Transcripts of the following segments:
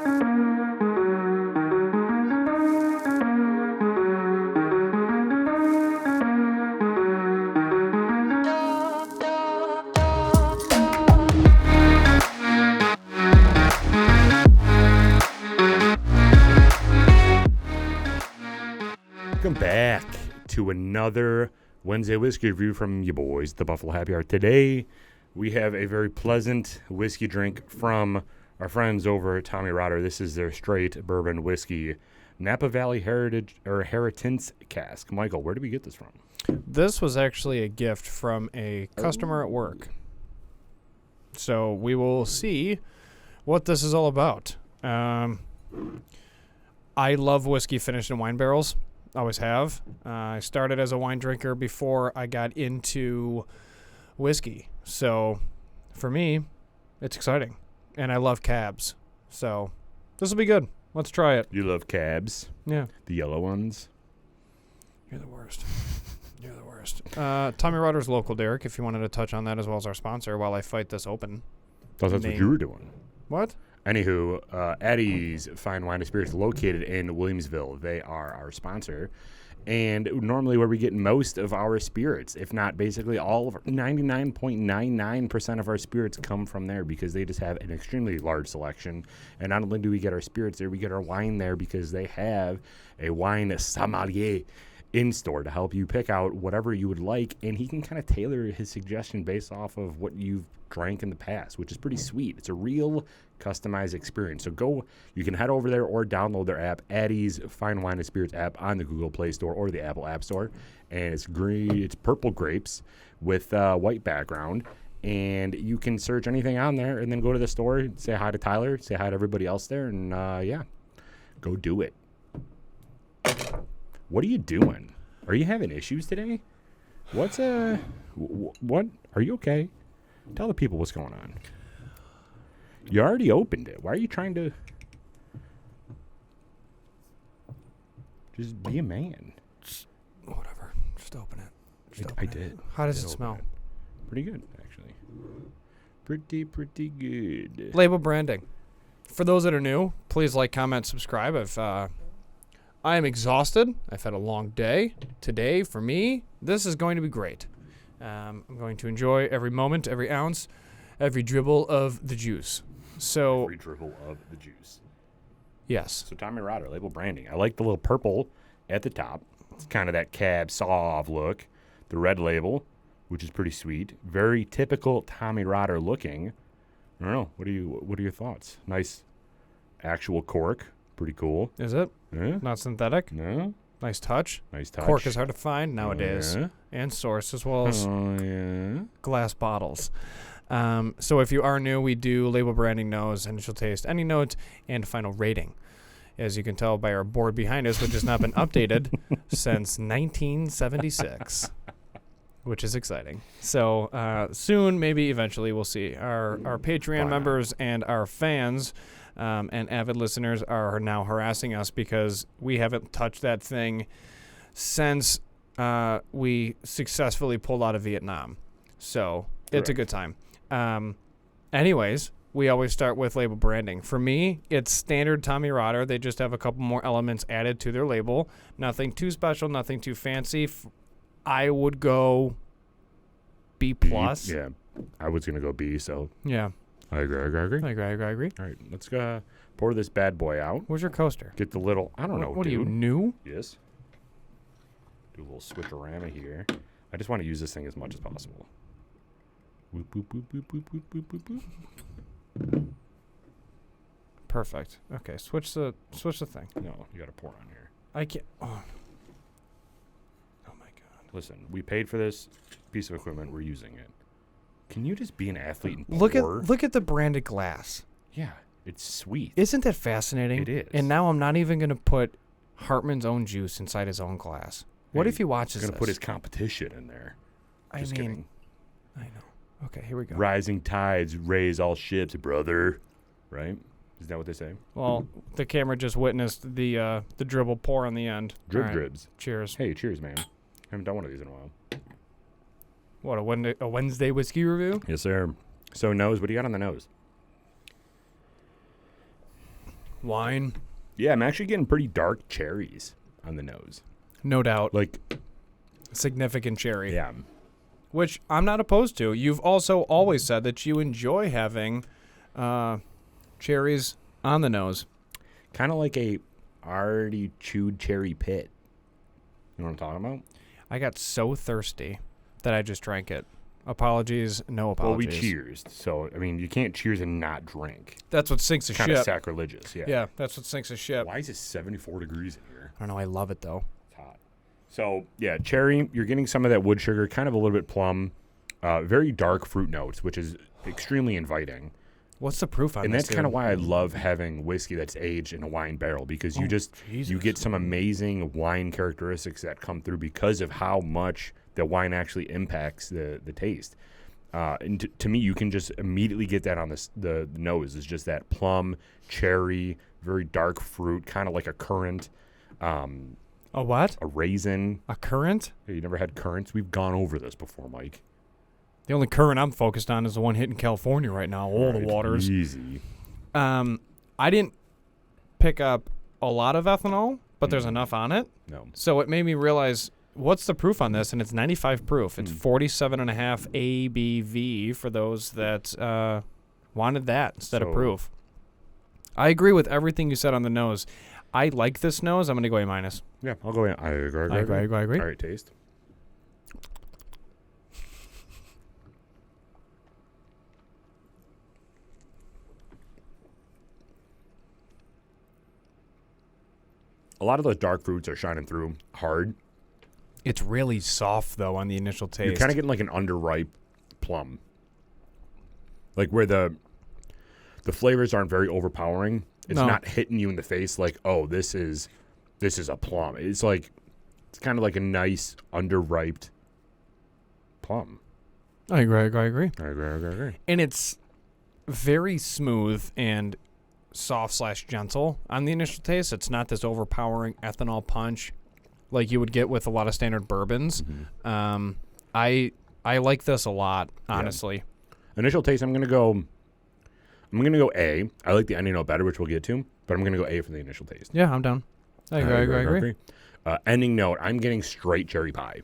Welcome back to another Wednesday whiskey review from you boys, the Buffalo Happy Hour. Today, we have a very pleasant whiskey drink from our friends over at Tommyrotter. This is their straight bourbon whiskey, Napa Valley Heritance Cask. Michael, where did we get this from? This was actually a gift from a customer at work. So we will see what this is all about. I love whiskey finished in wine barrels. Always have. I started as a wine drinker before I got into whiskey. So for me, it's exciting. And I love cabs. So this will be good. Let's try it. You love cabs? Yeah. The yellow ones? You're the worst. You're the worst. Tommyrotter's local, Derek, if you wanted to touch on that as well as our sponsor while I fight this open. Thought that's what you were doing. What? Anywho, Eddie's Fine Wine and Spirits located in Williamsville. They are our sponsor. And normally where we get most of our spirits, if not basically all of 99.99% of our spirits come from there because they just have an extremely large selection. And not only do we get our spirits there, we get our wine there because they have a wine sommelier in store to help you pick out whatever you would like. And he can kind of tailor his suggestion based off of what you've drank in the past, which is pretty sweet. It's a real customized experience. So you can head over there or download their app, Addie's Fine Wine and Spirits app, on the Google Play Store or the Apple App Store. And it's green, it's purple grapes with white background. And you can search anything on there and then go to the store, say hi to Tyler, say hi to everybody else there, and go do it. What are you doing? Are you having issues today? What? Are you okay? Tell the people what's going on. You already opened it. Why are you trying to... Just be a man. Whatever. Just open it. I did. How does it smell? Pretty good, actually. Pretty good. Label branding. For those that are new, please like, comment, subscribe. I am exhausted. I've had a long day. Today, for me, this is going to be great. I'm going to enjoy every moment, every ounce, every dribble of the juice. So every dribble of the juice. Yes. So Tommyrotter, label branding. I like the little purple at the top. It's kind of that cab sauve look. The red label, which is pretty sweet. Very typical Tommyrotter looking. I don't know. What are your thoughts? Nice actual cork. Pretty cool. Is it? Yeah. Not synthetic? No. Nice touch. Nice touch. Cork is hard to find nowadays. Yeah. And source as well as yeah. glass bottles. So if you are new, we do label branding, nose, initial taste, any note, and final rating. As you can tell by our board behind us, which has not been updated since 1976, which is exciting. So soon, maybe eventually, we'll see. Our Patreon members and our fans and avid listeners are now harassing us because we haven't touched that thing since we successfully pulled out of Vietnam. So it's a good time. Anyways, we always start with label branding. For me, it's standard Tommyrotter. They just have a couple more elements added to their label. Nothing too special, nothing too fancy. I would go B+. Yeah, I was going to go B, so... Yeah. I agree. I agree. All right, let's go pour this bad boy out. Where's your coaster? Get the little... I don't know, What dude. are you, new? Yes. Do a little switcherama here. I just want to use this thing as much as possible. Whoop, boop, boop, boop, boop, boop, boop, boop, boop. Perfect. Okay, switch the thing. No, you got to pour on here. I can't. Oh my God. Listen, we paid for this piece of equipment. We're using it. Can you just be an athlete and pour? Look at the branded glass. Yeah, it's sweet. Isn't that fascinating? It is. And now I'm not even going to put Hartman's own juice inside his own glass. What if he watches this? Going to put his competition in there. Just kidding. I know. Okay, here we go. Rising tides raise all ships, brother. Right? Is that what they say? Well, the camera just witnessed the dribble pour on the end. Drib All right. dribs. Cheers. Hey, cheers, man. Haven't done one of these in a while. What, a Wednesday whiskey review? Yes, sir. So, nose, what do you got on the nose? Wine. Yeah, I'm actually getting pretty dark cherries on the nose. No doubt. Like, Significant cherry. yeah. Which I'm not opposed to. You've also always said that you enjoy having cherries on the nose. Kind of like a already chewed cherry pit. You know what I'm talking about? I got so thirsty that I just drank it. Apologies, no apologies. Well, we cheersed. So, I mean, you can't cheers and not drink. That's what sinks a Kind of ship. sacrilegious, yeah. Yeah, that's what sinks a ship. Why is it 74 degrees in here? I don't know. I love it, though. It's hot. So, yeah, cherry, you're getting some of that wood sugar, kind of a little bit plum, very dark fruit notes, which is extremely inviting. What's the proof on And this, that's kind of why I love having whiskey that's aged in a wine barrel, because you get some amazing wine characteristics that come through because of how much the wine actually impacts the taste. And to me, you can just immediately get that on the nose. It's just that plum, cherry, very dark fruit, kind of like a currant. A what? A raisin. A currant? Hey, you never had currants? We've gone over this before, Mike. The only current I'm focused on is the one hitting California right now. All the waters. Easy. I didn't pick up a lot of ethanol, but there's enough on it. No. So it made me realize, what's the proof on this? And it's 95 proof. It's 47.5 ABV for those that wanted that instead of proof. I agree with everything you said on the nose. I like this nose. I'm going to go A minus. Yeah, I'll go in. I agree. All right, taste. A lot of those dark fruits are shining through hard. It's really soft, though, on the initial taste. You're kind of getting like an underripe plum. Like where the flavors aren't very overpowering. It's not hitting you in the face like, oh, this is a plum. It's kind of like a nice underripe plum. I agree. And And it's very smooth and soft/gentle on the initial taste. It's not this overpowering ethanol punch like you would get with a lot of standard bourbons. Mm-hmm. I like this a lot, honestly. Yeah. Initial taste, I'm gonna go A. I like the ending note better, which we'll get to, but I'm gonna go A for the initial taste. Yeah, I'm down. I agree. Ending note, I'm getting straight cherry pie.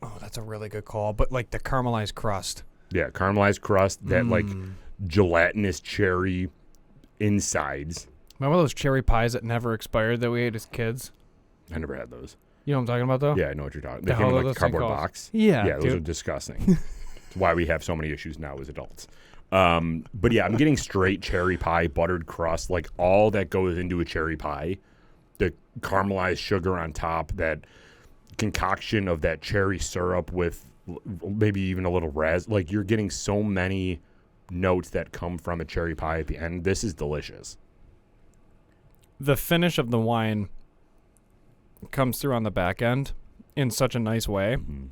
Oh, that's a really good call. But like the caramelized crust. Yeah, caramelized crust, that like gelatinous cherry insides. Remember those cherry pies that never expired that we ate as kids? I never had those. You know what I'm talking about, though? Yeah, I know what you're talking about. They came in like a cardboard box. Yeah, those are disgusting. It's why we have so many issues now as adults. But yeah, I'm getting straight cherry pie, buttered crust, like all that goes into a cherry pie. The caramelized sugar on top, that concoction of that cherry syrup with maybe even a little like you're getting so many notes that come from a cherry pie at the end. This is delicious. The finish of the wine comes through on the back end in such a nice way. Mm-hmm.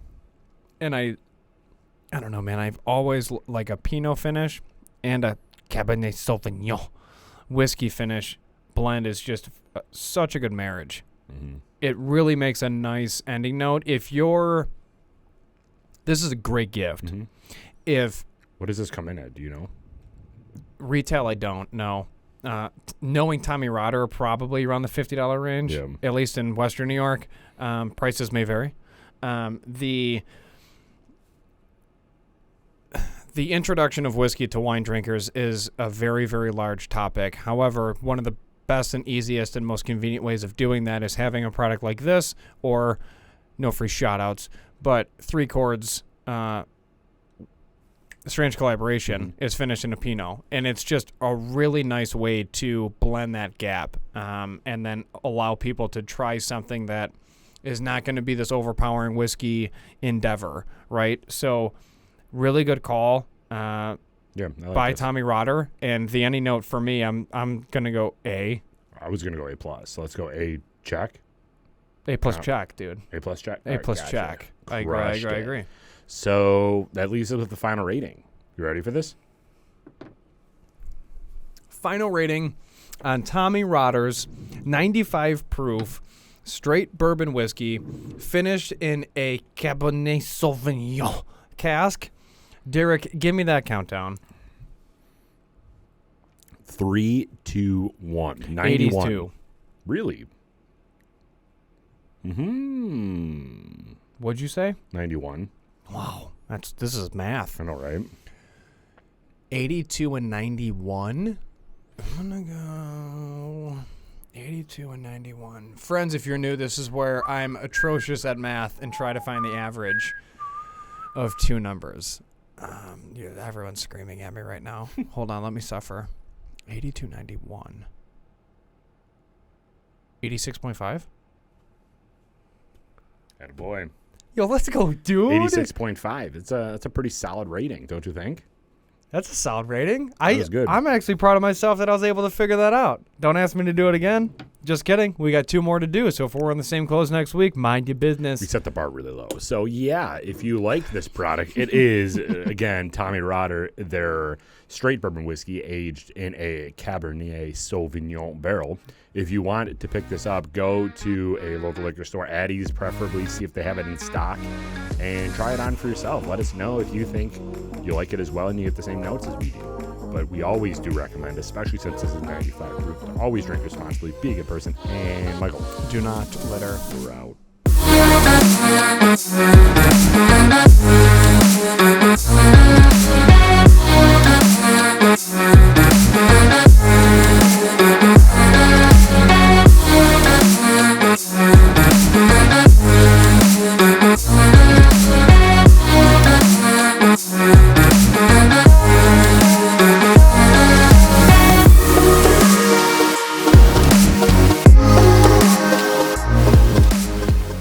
And I don't know, man. I've always like a Pinot finish and a Cabernet Sauvignon whiskey finish blend is just such a good marriage. Mm-hmm. It really makes a nice ending note. This is a great gift. Mm-hmm. What does this come in at? Do you know? Retail, I don't know. Knowing Tommyrotter, probably around the $50 range, at least in Western New York. Prices may vary. The introduction of whiskey to wine drinkers is a very, very large topic. However, one of the best and easiest and most convenient ways of doing that is having a product like this, or no free shout-outs, but 3 Chords Strange Collaboration is finished in a Pinot, and it's just a really nice way to blend that gap and then allow people to try something that is not going to be this overpowering whiskey endeavor, right? So really good call by Tommyrotter, and the ending note for me, I'm going to go A. I was going to go A+, so let's go A check. A+ check, dude. A+ check? A+ check. I agree. So that leaves us with the final rating. You ready for this? Final rating on Tommyrotter's 95 proof straight bourbon whiskey finished in a Cabernet Sauvignon cask. Derek, give me that countdown. 3, 2, 1. 91. 82. Really? Mm-hmm. What'd you say? 91. Wow. This is math. I know, right? 82 and 91. I'm going to go 82 and 91. Friends, if you're new, this is where I'm atrocious at math and try to find the average of two numbers. Everyone's screaming at me right now. Hold on, let me suffer. 82, 91. 86.5? Attaboy. Yo, let's go, dude. 86.5. It's a pretty solid rating, don't you think? That's a solid rating. That was good. I'm actually proud of myself that I was able to figure that out. Don't ask me to do it again. Just kidding. We got 2 more to do. So if we're in the same clothes next week, mind your business. We set the bar really low. So, yeah, if you like this product, it is, again, Tommyrotter, their straight bourbon whiskey aged in a Cabernet Sauvignon barrel. If you want to pick this up, go to a local liquor store, Addie's preferably, see if they have it in stock, and try it on for yourself. Let us know if you think you like it as well and you get the same notes as we do. But we always do recommend, especially since this is 95 proof, to always drink responsibly, be a good person. And Michael, Do not litter. we're out.